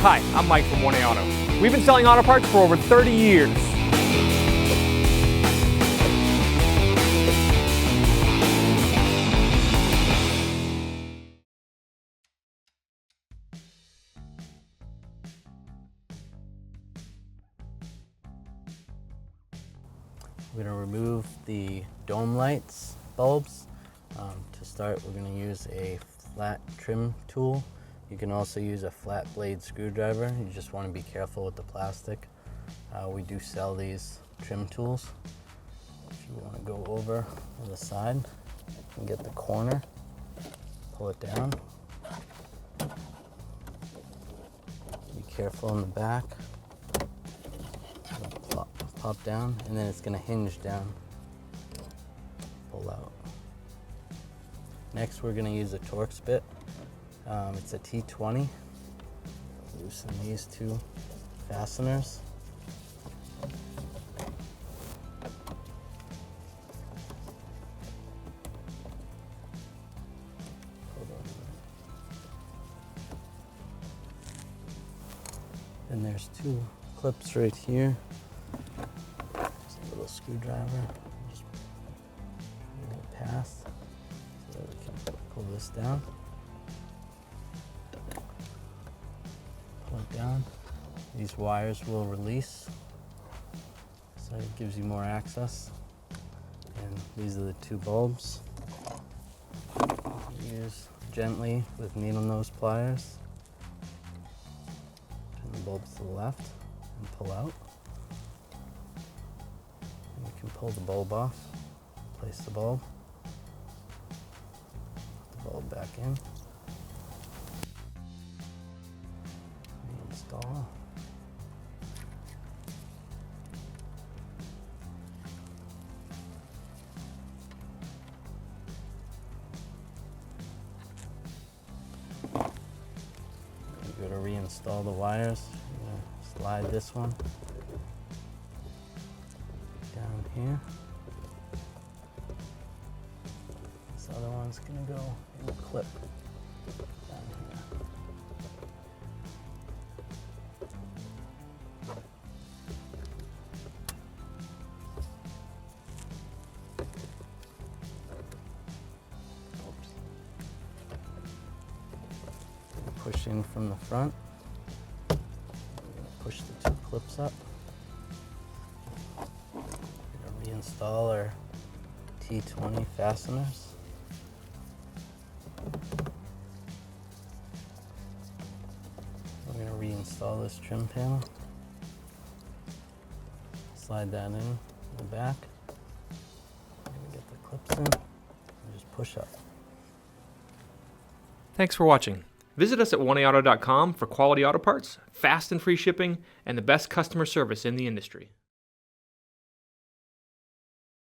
Hi, I'm Mike from 1A Auto. We've been selling auto parts for over 30 years. We're going to remove the dome lights bulbs. To start, we're going to use a flat trim tool. You can also use a flat blade screwdriver. You just want to be careful with the plastic. We do sell these trim tools. If you want to go over on the side and get the corner, pull it down. Be careful in the back. Pop down, and then it's going to hinge down. Pull out. Next, we're going to use a Torx bit. It's a T20. Loosen these two fasteners. And there's two clips right here. Screwdriver, just pull it past so that we can pull this down. Pull it down. These wires will release, so it gives you more access. And these are the two bulbs. Use gently with needle nose pliers. Turn the bulbs to the left and pull out. You can pull the bulb off, place the bulb, put the bulb back in, reinstall. You're going to reinstall the wires. You're going to slide this one down here. This other one's gonna go in a clip down here. Oops. Push in from the front. I'm gonna push the two clips up. Reinstall our T20 fasteners. We're going to reinstall this trim panel. Slide that in the back. We're going to get the clips in and just push up. Thanks for watching. Visit us at 1AAuto.com for quality auto parts, fast and free shipping, and the best customer service in the industry.